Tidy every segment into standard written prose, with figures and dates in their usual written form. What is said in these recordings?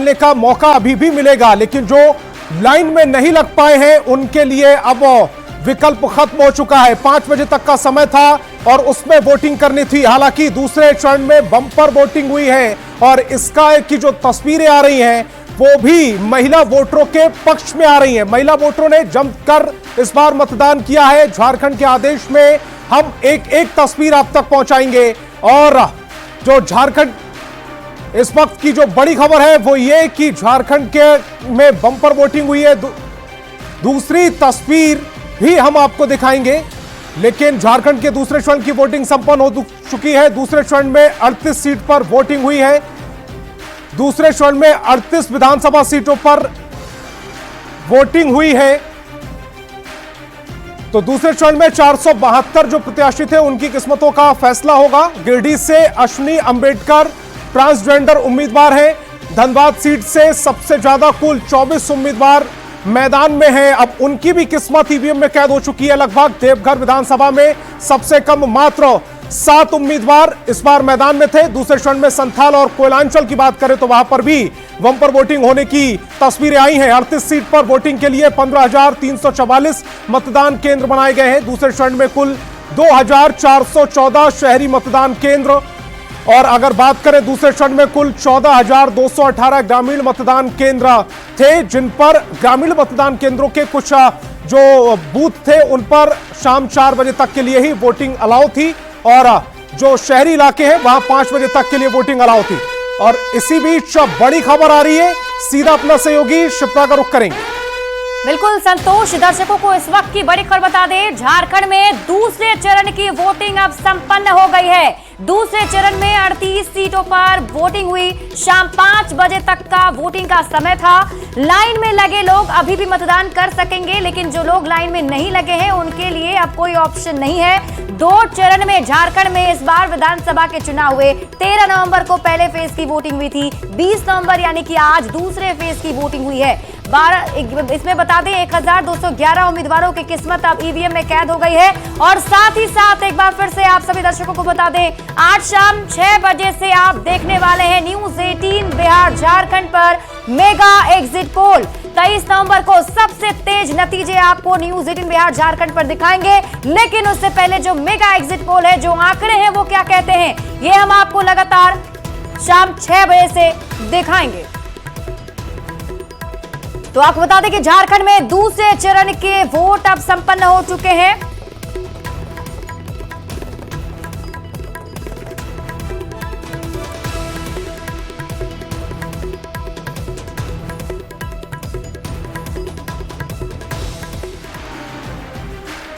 निकालने का मौका अभी भी मिलेगा, लेकिन जो लाइन में नहीं लग पाए हैं उनके लिए अब विकल्प खत्म हो चुका है। 5 बजे तक का समय था और उसमें वोटिंग करनी थी। हालांकि दूसरे चरण में बम्पर वोटिंग हुई है और इसका की जो तस्वीरें आ रही हैं वो भी महिला वोटरों के पक्ष में आ रही हैं। महिला वोटरों ने जमकर इस बार मतदान किया है। झारखंड के आदेश में हम एक एक तस्वीर आप तक पहुंचाएंगे और जो झारखंड इस वक्त की जो बड़ी खबर है वो ये कि झारखंड के में बम्पर वोटिंग हुई है। दूसरी तस्वीर भी हम आपको दिखाएंगे, लेकिन झारखंड के दूसरे चरण की वोटिंग संपन्न हो चुकी है। दूसरे चरण में 38 सीट पर वोटिंग हुई है। दूसरे चरण में 38 विधानसभा सीटों पर वोटिंग हुई है। तो दूसरे चरण में 472 जो प्रत्याशी थे उनकी किस्मतों का फैसला होगा। गिरिडीह से अश्विनी अंबेडकर ट्रांसजेंडर उम्मीदवार हैं। धनबाद सीट से सबसे ज्यादा कुल 24 उम्मीदवार मैदान में हैं। अब उनकी भी किस्मत ईवीएम में कैद हो चुकी है लगभग। देवघर विधानसभा में सबसे कम मात्र 7 उम्मीदवार इस बार मैदान में थे। दूसरे चरण में संथाल और कोयलांचल की बात करें तो वहां पर भी बम्पर वोटिंग होने की तस्वीरें आई हैं। 38 सीट पर वोटिंग के लिए 15,344 मतदान केंद्र बनाए गए हैं। दूसरे चरण में कुल 2,414 शहरी मतदान केंद्र और अगर बात करें दूसरे चरण में कुल 14,218 ग्रामीण मतदान केंद्र थे, जिन पर ग्रामीण मतदान केंद्रों के कुछ जो बूथ थे उन पर शाम 4 बजे तक के लिए ही वोटिंग अलाउ थी और जो शहरी इलाके हैं वहां 5 बजे तक के लिए वोटिंग अलाउ थी। और इसी बीच बड़ी खबर आ रही है, सीधा अपना सहयोगी शिप्रा का रुख करेंगे। बिल्कुल संतोष, दर्शकों को इस वक्त की बड़ी खबर बता दें। झारखंड में दूसरे चरण की वोटिंग अब संपन्न हो गई है। दूसरे चरण में 38 सीटों पर वोटिंग हुई। शाम 5 बजे तक का वोटिंग का समय था। लाइन में लगे लोग अभी भी मतदान कर सकेंगे, लेकिन जो लोग लाइन में नहीं लगे हैं उनके लिए अब कोई ऑप्शन नहीं है। 2 चरण में झारखंड में इस बार विधानसभा के चुनाव हुए। 13 नवंबर को पहले फेज की वोटिंग हुई थी। 20 नवंबर यानी कि आज दूसरे फेज की वोटिंग हुई है। इसमें बता दें 1,211 उम्मीदवारों की किस्मत अब ईवीएम में कैद हो गई है। और साथ ही साथ एक बार फिर से आप सभी दर्शकों को बता दें, आज शाम 6 बजे से आप देखने वाले हैं न्यूज 18 बिहार झारखंड पर मेगा एग्जिट पोल। 23 नवंबर को सबसे तेज नतीजे आपको न्यूज 18 बिहार झारखंड पर दिखाएंगे, लेकिन उससे पहले जो मेगा एग्जिट पोल है, जो आंकड़े हैं वो क्या कहते हैं, ये हम आपको लगातार शाम 6 बजे से दिखाएंगे। तो आपको बता दें कि झारखंड में दूसरे चरण के वोट अब संपन्न हो चुके हैं।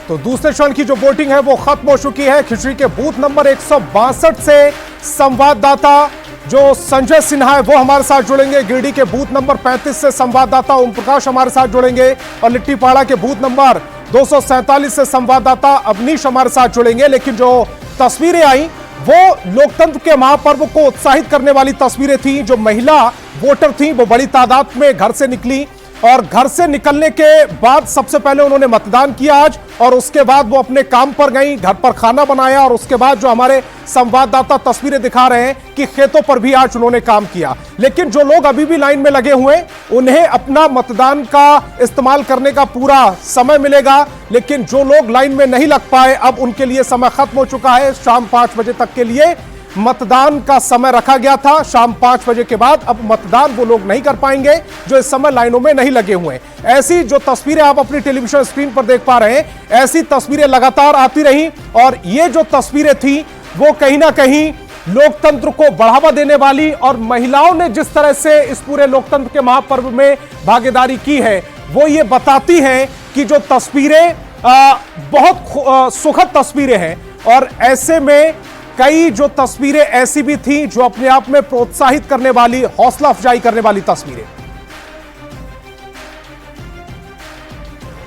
तो दूसरे चरण की जो वोटिंग है वो खत्म हो चुकी है। खिचड़ी के बूथ नंबर 162 से संवाददाता जो संजय सिन्हा है वो हमारे साथ जुड़ेंगे। गिरिडीह के बूथ नंबर 35 से संवाददाता ओम प्रकाश हमारे साथ जुड़ेंगे और लिट्टीपाड़ा के बूथ नंबर 247 से संवाददाता अवनीश हमारे साथ जुड़ेंगे। लेकिन जो तस्वीरें आई वो लोकतंत्र के महापर्व को उत्साहित करने वाली तस्वीरें थी। जो महिला वोटर थी वो बड़ी तादाद में घर से निकली और घर से निकलने के बाद सबसे पहले उन्होंने मतदान किया आज, और उसके बाद वो अपने काम पर गई, घर पर खाना बनाया और उसके बाद जो हमारे संवाददाता तस्वीरें दिखा रहे हैं कि खेतों पर भी आज उन्होंने काम किया। लेकिन जो लोग अभी भी लाइन में लगे हुए उन्हें अपना मतदान का इस्तेमाल करने का पूरा समय मिलेगा, लेकिन जो लोग लाइन में नहीं लग पाए अब उनके लिए समय खत्म हो चुका है। शाम 5 बजे तक के लिए मतदान का समय रखा गया था। शाम 5 बजे के बाद अब मतदान वो लोग नहीं कर पाएंगे जो इस समय लाइनों में नहीं लगे हुए। ऐसी जो तस्वीरें आप अपनी टेलीविजन स्क्रीन पर देख पा रहे हैं, ऐसी तस्वीरें लगातार आती रही और ये जो तस्वीरें थी वो कहीं ना कहीं लोकतंत्र को बढ़ावा देने वाली और महिलाओं ने जिस तरह से इस पूरे लोकतंत्र के महापर्व में भागीदारी की है वो ये बताती हैं कि जो तस्वीरें बहुत सुखद तस्वीरें हैं। और ऐसे में कई जो तस्वीरें ऐसी भी थी जो अपने आप में प्रोत्साहित करने वाली, हौसला अफजाई करने वाली तस्वीरें।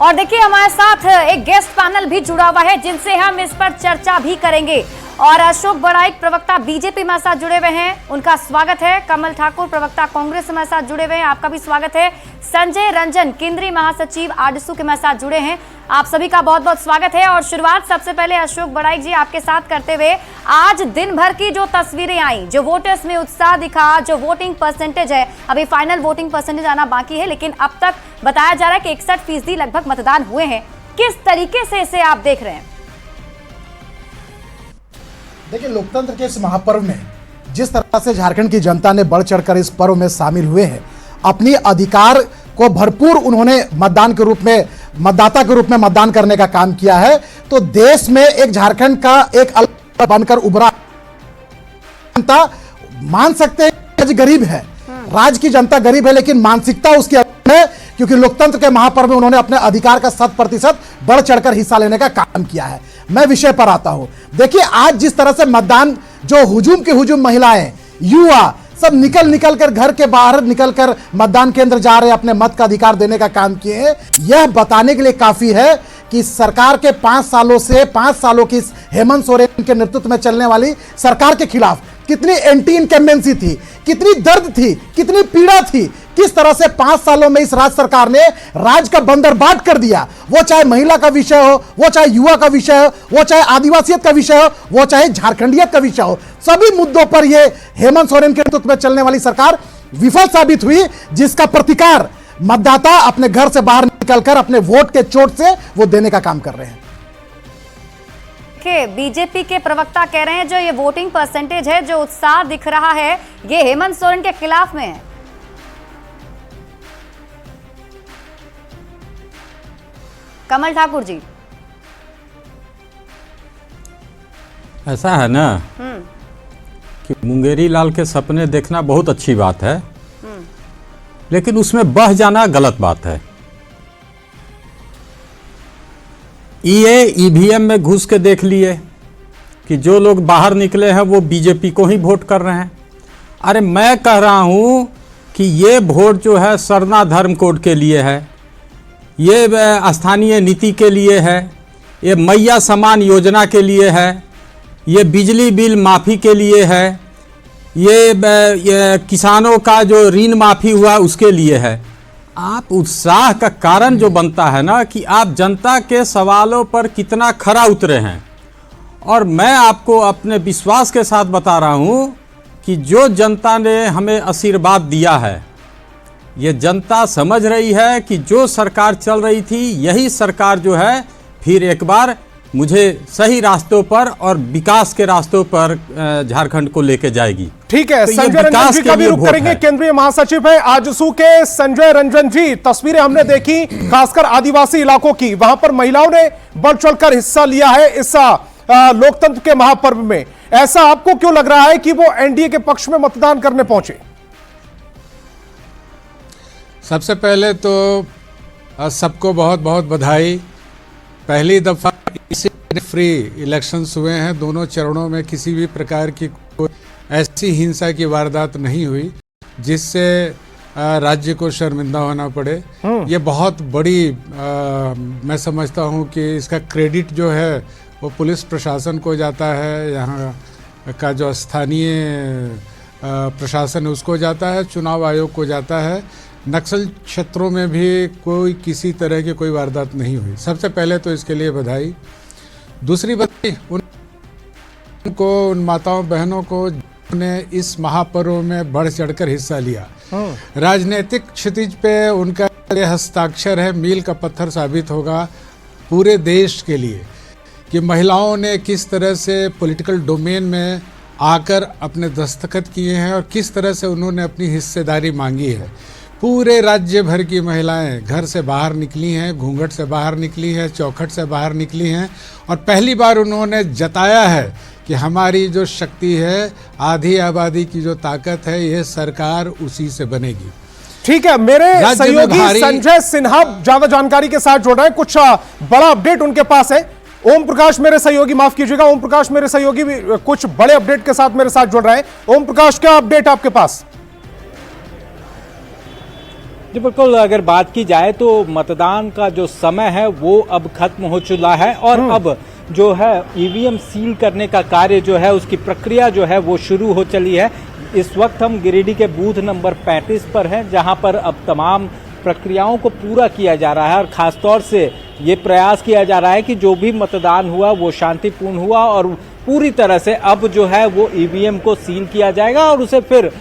और देखिए हमारे साथ एक गेस्ट पैनल भी जुड़ा हुआ है जिनसे हम इस पर चर्चा भी करेंगे। और अशोक बड़ाइक प्रवक्ता बीजेपी में साथ जुड़े हुए हैं, उनका स्वागत है। कमल ठाकुर प्रवक्ता कांग्रेस में साथ जुड़े हुए हैं, आपका भी स्वागत है। संजय रंजन केंद्रीय महासचिव आजसू के साथ जुड़े हैं, आप सभी का बहुत बहुत स्वागत है। और शुरुआत सबसे पहले अशोक बड़ाइक जी आपके साथ करते हुए, आज दिन भर की जो तस्वीरें आई, जो वोटर्स में उत्साह दिखा, जो वोटिंग परसेंटेज है, अभी फाइनल वोटिंग परसेंटेज आना बाकी है, लेकिन अब तक बताया जा रहा है कि 61% लगभग मतदान हुए हैं। किस तरीके से इसे आप देख रहे हैं? देखिए, लोकतंत्र के इस महापर्व में जिस तरह से झारखंड की जनता ने बढ़ चढ़कर इस पर्व में शामिल हुए हैं, अपनी अधिकार को भरपूर उन्होंने मतदान के रूप में, मतदाता के रूप में मतदान करने का काम किया है, तो देश में एक झारखंड का एक अलग बनकर उभरा जनता मान सकते हैं आज गरीब है, राज्य की जनता गरीब है, लेकिन मानसिकता उसकी अलग है, क्योंकि लोकतंत्र के महापर्व में उन्होंने अपने अधिकार का 100% बढ़ चढ़कर हिस्सा लेने का काम किया है। मैं विषय पर आता हूं। देखिए, आज जिस तरह से मतदान, जो हुजूम के हुजूम महिलाएं, युवा सब निकल कर घर के बाहर निकल कर मतदान केंद्र जा रहे हैं, अपने मत का अधिकार देने का काम किए हैं, यह बताने के लिए काफी है कि सरकार के 5 सालों की हेमंत सोरेन के नेतृत्व में चलने वाली सरकार के खिलाफ कितनी एंटी इनकम्बेंसी थी, कितनी दर्द थी, कितनी पीड़ा थी, किस तरह से 5 सालों में इस राज्य सरकार ने राज्य का बंदरबाट कर दिया। वो चाहे महिला का विषय हो, वो चाहे युवा का विषय हो, वो चाहे आदिवासियत का विषय हो, वो चाहे झारखंडियत का विषय हो, सभी मुद्दों पर ये हेमंत सोरेन के नेतृत्व में चलने वाली सरकार विफल साबित हुई, जिसका प्रतिकार मतदाता अपने घर से बाहर निकलकर अपने वोट के चोट से वो देने का काम कर रहे हैं। बीजेपी के प्रवक्ता कह रहे हैं जो ये वोटिंग परसेंटेज है, जो उत्साह दिख रहा है, ये हेमंत सोरेन के खिलाफ में है। कमल ठाकुर जी, ऐसा है ना कि मुंगेरी लाल के सपने देखना बहुत अच्छी बात है, लेकिन उसमें बह जाना गलत बात है। ईवीएम में घुस के देख लिए कि जो लोग बाहर निकले हैं वो बीजेपी को ही वोट कर रहे हैं। अरे मैं कह रहा हूं कि ये वोट जो है सरना धर्म कोड के लिए है, ये स्थानीय नीति के लिए है, ये मैया समान योजना के लिए है, ये बिजली बिल माफ़ी के लिए है, ये किसानों का जो ऋण माफ़ी हुआ उसके लिए है। आप उत्साह का कारण जो बनता है ना कि आप जनता के सवालों पर कितना खरा उतरे हैं। और मैं आपको अपने विश्वास के साथ बता रहा हूं कि जो जनता ने हमें आशीर्वाद दिया है, ये जनता समझ रही है कि जो सरकार चल रही थी यही सरकार जो है फिर एक बार मुझे सही रास्तों पर और विकास के रास्तों पर झारखंड को लेके जाएगी। ठीक है, तो संजय रंजन जी का भी रुख करेंगे। केंद्रीय महासचिव है आजसू के संजय रंजन जी, तस्वीरें हमने देखी खासकर आदिवासी इलाकों की, वहां पर महिलाओं ने बढ़ चढ़कर हिस्सा लिया है इस लोकतंत्र के महापर्व में। ऐसा आपको क्यों लग रहा है कि वो एनडीए के पक्ष में मतदान करने पहुंचे? सबसे पहले तो सबको बहुत बहुत बधाई। पहली दफा फ्री इलेक्शंस हुए हैं, दोनों चरणों में किसी भी प्रकार की कोई ऐसी हिंसा की वारदात नहीं हुई जिससे राज्य को शर्मिंदा होना पड़े। ये बहुत बड़ी मैं समझता हूँ कि इसका क्रेडिट जो है वो पुलिस प्रशासन को जाता है, यहाँ का जो स्थानीय प्रशासन है उसको जाता है, चुनाव आयोग को जाता है। नक्सल क्षेत्रों में भी कोई किसी तरह की कोई वारदात नहीं हुई। सबसे पहले तो इसके लिए बधाई। दूसरी बधाई उनको, उन माताओं बहनों को जिन्होंने इस महापर्व में बढ़ चढ़कर हिस्सा लिया। राजनीतिक क्षितिज पे उनका हस्ताक्षर है, मील का पत्थर साबित होगा पूरे देश के लिए कि महिलाओं ने किस तरह से पॉलिटिकल डोमेन में आकर अपने दस्तखत किए हैं और किस तरह से उन्होंने अपनी हिस्सेदारी मांगी है। पूरे राज्य भर की महिलाएं घर से बाहर निकली हैं, घूंघट से बाहर निकली हैं, चौखट से बाहर निकली हैं और पहली बार उन्होंने जताया है कि हमारी जो शक्ति है, आधी आबादी की जो ताकत है, ये सरकार उसी से बनेगी। ठीक है, मेरे सहयोगी संजय सिन्हा ज्यादा जानकारी के साथ जुड़ रहे हैं, कुछ बड़ा अपडेट उनके पास है। ओम प्रकाश मेरे सहयोगी, माफ कीजिएगा, ओम प्रकाश मेरे सहयोगी भी कुछ बड़े अपडेट के साथ मेरे साथ जुड़ रहे हैं। ओम प्रकाश, क्या अपडेट आपके पास? जी बिल्कुल, अगर बात की जाए तो मतदान का जो समय है वो अब खत्म हो चुका है और अब जो है ईवीएम सील करने का कार्य जो है उसकी प्रक्रिया जो है वो शुरू हो चली है। इस वक्त हम गिरिडीह के बूथ नंबर 35 पर हैं, जहां पर अब तमाम प्रक्रियाओं को पूरा किया जा रहा है और ख़ासतौर से ये प्रयास किया जा रहा है कि जो भी मतदान हुआ वो शांतिपूर्ण हुआ और पूरी तरह से अब जो है वो ईवीएम को सील किया जाएगा और उसे फिर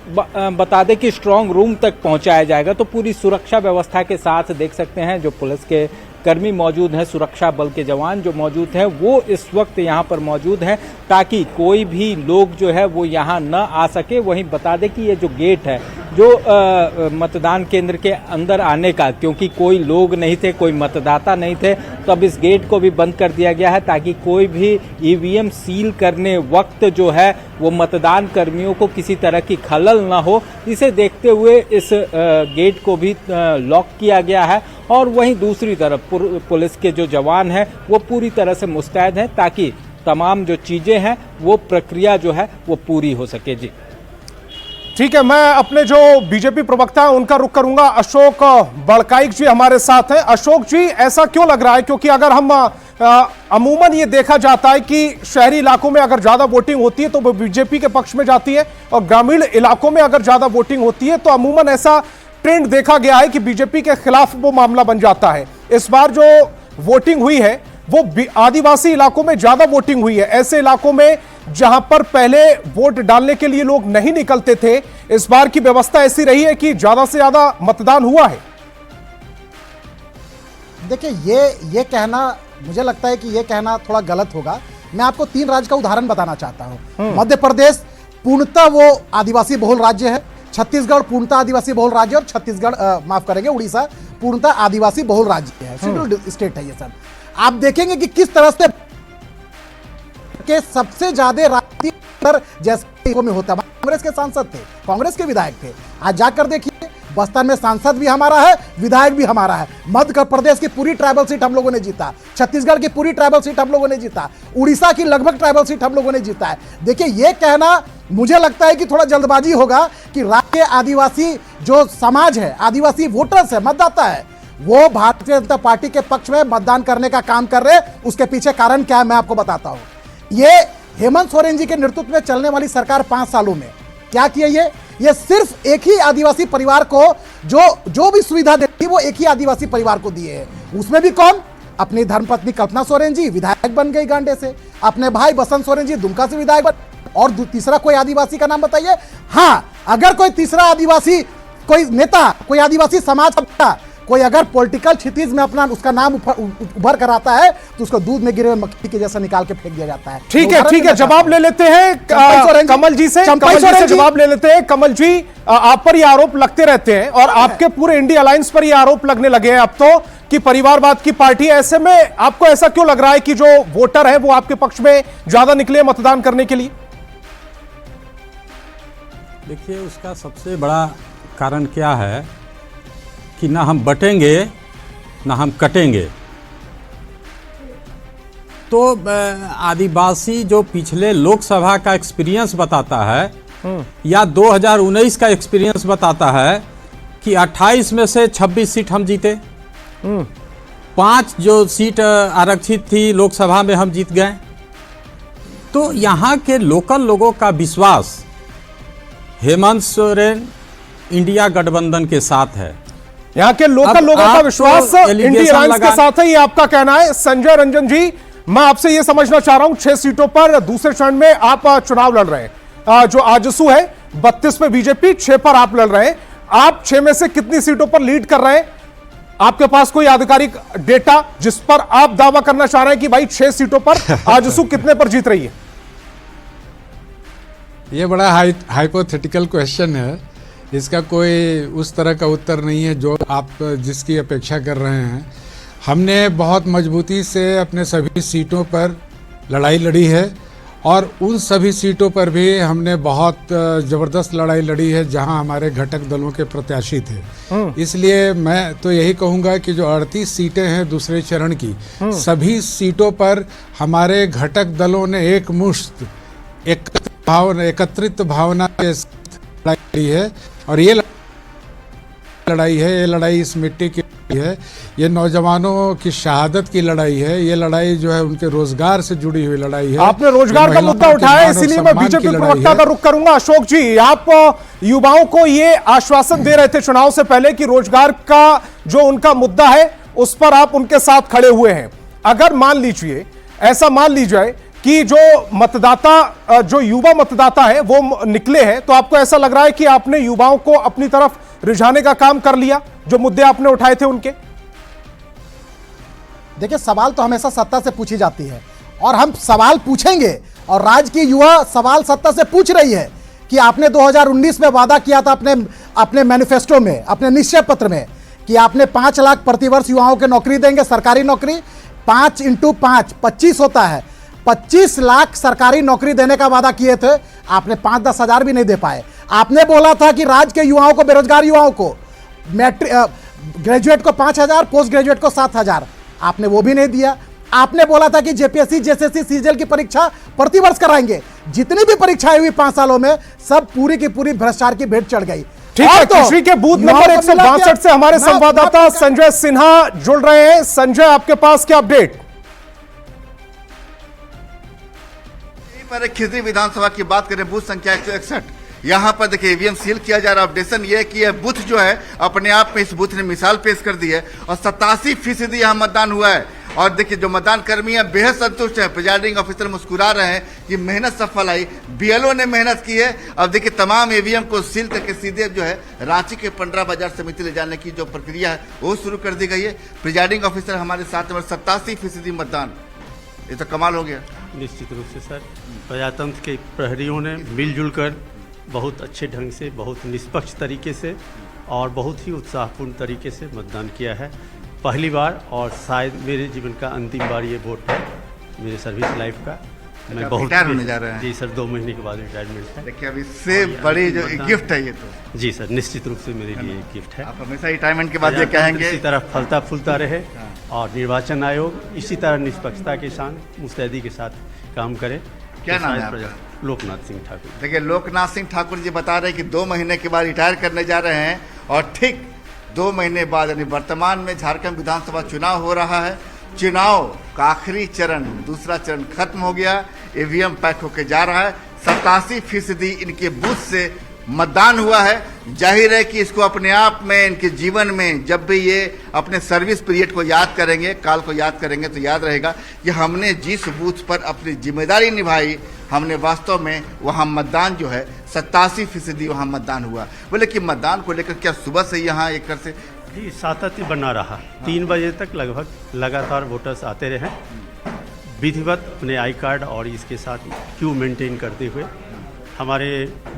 बता दें कि स्ट्रांग रूम तक पहुंचाया जाएगा। तो पूरी सुरक्षा व्यवस्था के साथ देख सकते हैं जो पुलिस के कर्मी मौजूद हैं, सुरक्षा बल के जवान जो मौजूद हैं वो इस वक्त यहाँ पर मौजूद हैं ताकि कोई भी लोग जो है वो यहाँ न आ सके। वहीं बता दें कि ये जो गेट है जो मतदान केंद्र के अंदर आने का, क्योंकि कोई लोग नहीं थे, कोई मतदाता नहीं थे, तो अब इस गेट को भी बंद कर दिया गया है ताकि कोई भी ईवीएम सील करने वक्त जो है वो मतदान कर्मियों को किसी तरह की खलल ना हो। इसे देखते हुए इस गेट को भी लॉक किया गया है और वहीं दूसरी तरफ पुलिस के जो जवान हैं वो पूरी तरह से मुस्तैद हैं ताकि तमाम जो चीज़ें हैं वो प्रक्रिया जो है वो पूरी हो सके। जी ठीक है, मैं अपने जो बीजेपी प्रवक्ता हैं उनका रुख करूंगा। अशोक बड़काइक जी हमारे साथ हैं। अशोक जी, ऐसा क्यों लग रहा है, क्योंकि अगर हम अमूमन ये देखा जाता है कि शहरी इलाकों में अगर ज्यादा वोटिंग होती है तो वो बीजेपी के पक्ष में जाती है और ग्रामीण इलाकों में अगर ज्यादा वोटिंग होती है तो अमूमन ऐसा ट्रेंड देखा गया है कि बीजेपी के खिलाफ वो मामला बन जाता है। इस बार जो वोटिंग हुई है वो आदिवासी इलाकों में ज्यादा वोटिंग हुई है, ऐसे इलाकों में जहां पर पहले वोट डालने के लिए लोग नहीं निकलते थे। इस बार की व्यवस्था ऐसी रही है कि ज्यादा से ज्यादा मतदान हुआ है। देखिए, ये कहना, मुझे लगता है कि ये कहना थोड़ा गलत होगा। मैं आपको 3 राज्य का उदाहरण बताना चाहता हूं। मध्य प्रदेश पूर्णतः वो आदिवासी बहुल राज्य है, छत्तीसगढ़ पूर्णतः आदिवासी बहुल राज्य और छत्तीसगढ़ माफ करेंगे उड़ीसा पूर्णतः आदिवासी बहुल राज्य है, शेड्यूल्ड स्टेट है ये सब। आप देखेंगे कि किस तरह से के सबसे ज्यादा राजनीति जैसे में होता है। कांग्रेस के सांसद थे, कांग्रेस के विधायक थे। आज जाकर देखिए, बस्तर में सांसद भी हमारा है, विधायक भी हमारा है। मध्य प्रदेश की पूरी ट्राइबल सीट हम लोगों ने जीता, छत्तीसगढ़ की पूरी ट्राइबल सीट हम लोगों ने जीता, उड़ीसा की लगभग ट्राइबल सीट हम लोगों ने जीता है। देखिए, ये कहना मुझे लगता है कि थोड़ा जल्दबाजी होगा कि राज्य के आदिवासी जो समाज है, आदिवासी वोटर्स है, मतदाता है, वो भारतीय जनता पार्टी के पक्ष में मतदान करने का काम कर रहे। उसके पीछे कारण क्या है मैं आपको बताता हूं। ये हेमंत सोरेन जी के नेतृत्व में चलने वाली सरकार 5 सालों में क्या किया, ये सिर्फ एक ही आदिवासी परिवार को जो भी सुविधा देती है वो एक ही आदिवासी परिवार को दिए है। उसमें भी कौन? अपनी धर्मपत्नी कल्पना सोरेन जी विधायक बन गई गांडे से, अपने भाई बसंत सोरेन जी दुमका से विधायक बन, और तीसरा कोई आदिवासी का नाम बताइए। हाँ, अगर कोई तीसरा आदिवासी, कोई नेता, कोई आदिवासी समाज का कोई अगर पॉलिटिकल क्षितिज में अपना उसका नाम उभर कर आता है तो उसको दूध में गिरे हुए मक्खी के जैसा निकाल के फेंक दिया जाता है। ठीक है, जवाब ले लेते हैं कमल जी से जवाब ले लेते हैं। कमल जी, आप पर ये आरोप लगते रहते हैं और आपके पूरे इंडिया अलायंस पर ये आरोप लगने लगे हैं अब तो कि परिवारवाद की पार्टी। ऐसे में आपको ऐसा क्यों लग रहा है कि जो वोटर है वो आपके पक्ष में ज्यादा निकले मतदान करने के लिए? देखिए, उसका सबसे बड़ा कारण क्या है कि ना हम बटेंगे ना हम कटेंगे। तो आदिवासी जो पिछले लोकसभा का एक्सपीरियंस बताता है या 2019 का एक्सपीरियंस बताता है कि 28 में से 26 सीट हम जीते, 5 जो सीट आरक्षित थी लोकसभा में हम जीत गए। तो यहाँ के लोकल लोगों का विश्वास हेमंत सोरेन इंडिया गठबंधन के साथ है। यहाँ के लोकल लोगों का विश्वास इंडिया अलायंस के साथ है, ये आपका कहना है। संजय रंजन जी, मैं आपसे ये समझना चाह रहा हूं, 6 सीटों पर दूसरे चरण में आप चुनाव लड़ रहे हैं। जो आजसू है 32 पे बीजेपी, 6 पर आप लड़ रहे हैं। आप 6 में से कितनी सीटों पर लीड कर रहे हैं? आपके पास कोई आधिकारिक डेटा जिस पर आप दावा करना चाह रहे हैं कि भाई 6 सीटों पर आजसू कितने पर जीत रही है? ये बड़ा हाइपोथेटिकल क्वेश्चन है, इसका कोई उस तरह का उत्तर नहीं है जो आप जिसकी अपेक्षा कर रहे हैं। हमने बहुत मजबूती से अपने सभी सीटों पर लड़ाई लड़ी है और उन सभी सीटों पर भी हमने बहुत ज़बरदस्त लड़ाई लड़ी है जहां हमारे घटक दलों के प्रत्याशी थे। इसलिए मैं तो यही कहूंगा कि जो 38 सीटें हैं दूसरे चरण की, सभी सीटों पर हमारे घटक दलों ने एक मुश्त एकत्रित भावना के साथ लड़ाई लड़ी है और ये लड़ाई है, ये लड़ाई इस मिट्टी की है, ये नौजवानों की शहादत की लड़ाई है, ये लड़ाई जो है उनके रोजगार से जुड़ी हुई लड़ाई है। आपने रोजगार का मुद्दा उठाया, इसीलिए मैं बीजेपी प्रवक्ता का रुख करूंगा। अशोक जी, आप युवाओं को ये आश्वासन दे रहे थे चुनाव से पहले कि रोजगार का जो उनका मुद्दा है उस पर आप उनके साथ खड़े हुए हैं। अगर मान लीजिए, ऐसा मान लीजिए कि जो मतदाता, जो युवा मतदाता है वो निकले हैं, तो आपको ऐसा लग रहा है कि आपने युवाओं को अपनी तरफ रिझाने का काम कर लिया जो मुद्दे आपने उठाए थे उनके? देखिए, सवाल तो हमेशा सत्ता से पूछी जाती है और हम सवाल पूछेंगे, और राज्य की युवा सवाल सत्ता से पूछ रही है कि आपने 2019 में वादा किया था अपने मैनिफेस्टो में, अपने निश्चय पत्र में, कि आपने 5 लाख प्रतिवर्ष युवाओं को नौकरी देंगे, सरकारी नौकरी। 5 × 5 25 होता है। 25 लाख सरकारी नौकरी देने का वादा किए थे, आपने 5-10 हजार भी नहीं दे पाए। आपने बोला था कि राज्य के युवाओं को, बेरोजगार युवाओं को, ग्रेजुएट को 5,000, पोस्ट ग्रेजुएट को 7,000, आपने वो भी नहीं दिया। आपने बोला था कि जेपीएससी, जेएसएससी, सीजीएल की परीक्षा प्रतिवर्ष कराएंगे। जितनी भी परीक्षाएं हुई 5 सालों में, सब पूरी की पूरी भ्रष्टाचार की भेंट चढ़ गई। ठीक है, कृषि के बूथ नंबर 162 से हमारे संवाददाता संजय सिन्हा जुड़ रहे हैं। संजय, आपके पास क्या अपडेट? पर खिजरी विधानसभा की बात करें, बूथ संख्या 161, यहाँ पर देखिए ईवीएम सील किया जा रहा है। अपडेशन ये है कि यह बूथ जो है अपने आप में, इस बूथ ने मिसाल पेश कर दी है और 87% यहाँ मतदान हुआ है। और देखिए जो मतदान कर्मी है बेहद संतुष्ट है। प्रिजाइडिंग ऑफिसर मुस्कुरा रहे हैं कि मेहनत सफल आई, बीएलओ ने मेहनत की है। अब देखिए तमाम ईवीएम को सील करके सीधे जो है रांची के पंडरा बाजार समिति ले जाने की जो प्रक्रिया है वो शुरू कर दी गई है। प्रिजाइडिंग ऑफिसर हमारे साथ में, 87% मतदान, ये तो कमाल हो गया। निश्चित रूप से सर, प्रजातंत्र के प्रहरियों ने मिलजुल कर बहुत अच्छे ढंग से, बहुत निष्पक्ष तरीके से और बहुत ही उत्साहपूर्ण तरीके से मतदान किया है। पहली बार और शायद मेरे जीवन का अंतिम बार ये वोट है, मेरे सर्विस लाइफ का। मैं बहुत रिटायर होने जा रहे हैं। जी सर, 2 महीने के बाद रिटायरमेंट है। देखिए अब इससे बड़ी जो गिफ्ट है ये तो। जी सर, निश्चित रूप से मेरे लिए एक गिफ्ट है। आप हमेशा रिटायरमेंट के बाद ये कहेंगे इसी तरह फलता फूलता रहे और निर्वाचन आयोग इसी तरह निष्पक्षता के साथ, मुस्तैदी के साथ काम करे। क्या तो नाम है शायद आपका? लोकनाथ सिंह ठाकुर। देखिए लोकनाथ सिंह ठाकुर जी बता रहे हैं कि 2 महीने के बाद रिटायर करने जा रहे हैं और ठीक 2 महीने बाद यानी वर्तमान में झारखंड विधानसभा चुनाव हो रहा है। चुनाव का आखिरी चरण, दूसरा चरण खत्म हो गया, ईवीएम पैक होकर जा रहा है। 87% इनके बूथ से मतदान हुआ है। जाहिर है कि इसको अपने आप में, इनके जीवन में जब भी ये अपने सर्विस पीरियड को याद करेंगे, काल को याद करेंगे, तो याद रहेगा कि हमने जिस बूथ पर अपनी जिम्मेदारी निभाई, हमने वास्तव में वहाँ मतदान जो है 87% वहाँ मतदान हुआ। बोले कि मतदान को लेकर क्या सुबह से यहाँ एक से जी सातत्य बना रहा। 3 बजे तक लगभग लगातार वोटर्स आते रहे, विधिवत अपने आई कार्ड और इसके साथ क्यू मेंटेन करते हुए। हमारे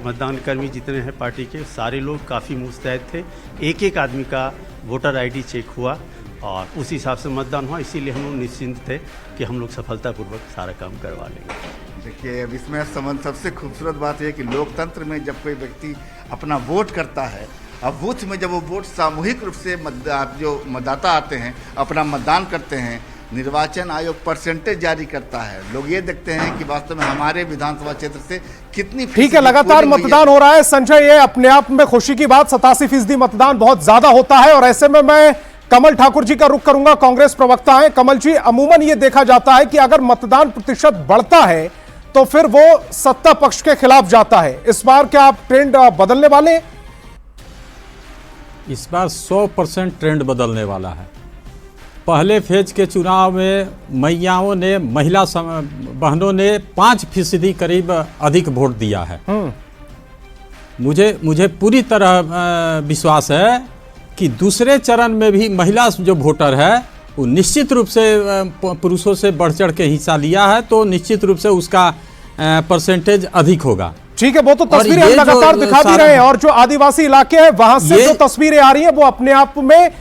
मतदान कर्मी जितने हैं पार्टी के, सारे लोग काफ़ी मुस्तैद थे। एक एक आदमी का वोटर आईडी चेक हुआ और उस हिसाब से मतदान हुआ। इसीलिए हम लोग निश्चिंत थे कि हम लोग सफलतापूर्वक सारा काम करवा लेंगे। देखिए अब इसमें सबसे खूबसूरत बात यह है कि लोकतंत्र में जब कोई व्यक्ति अपना वोट करता है, अब बूथ में जब वो वोट सामूहिक रूप से जो मतदाता आते हैं अपना मतदान करते हैं, निर्वाचन आयोग परसेंटेज जारी करता है। लोग ये देखते हैं कि वास्तव में हमारे विधानसभा क्षेत्र से कितनी। ठीक है, लगातार मतदान हो रहा है संजय, ये अपने आप में खुशी की बात। 87% मतदान बहुत ज्यादा होता है और ऐसे में मैं कमल ठाकुर जी का रुख करूंगा, कांग्रेस प्रवक्ता हैं। कमल जी, अमूमन ये देखा जाता है कि अगर मतदान प्रतिशत बढ़ता है तो फिर वो सत्ता पक्ष के खिलाफ जाता है। इस बार क्या आप ट्रेंड बदलने वाले हैं? इस बार 100% ट्रेंड बदलने वाला है। पहले फेज के चुनाव में मैयाओं ने, महिला बहनों ने 5% करीब अधिक वोट दिया है। मुझे पूरी तरह विश्वास है कि दूसरे चरण में भी महिला जो वोटर है वो निश्चित रूप से पुरुषों से बढ़ चढ़ के हिस्सा लिया है, तो निश्चित रूप से उसका परसेंटेज अधिक होगा। ठीक है, वो तो तस्वीरें हम लगातार दिखा भी रहे हैं और जो आदिवासी इलाके हैं वहां से जो तस्वीरें आ रही हैं वो अपने आप में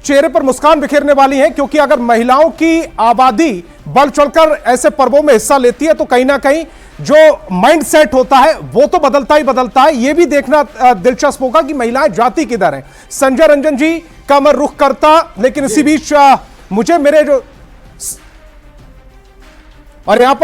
चेहरे पर मुस्कान बिखेरने वाली हैं, क्योंकि अगर महिलाओं की आबादी बढ़ चढ़कर ऐसे पर्वों में हिस्सा लेती है तो कहीं ना कहीं जो माइंड सेट होता है वो तो बदलता ही बदलता है। ये भी देखना दिलचस्प होगा कि महिलाएं जाती किधर हैं। संजय रंजन जी का मैं रुख करता, लेकिन इसी बीच मुझे मेरे जो और यहां पर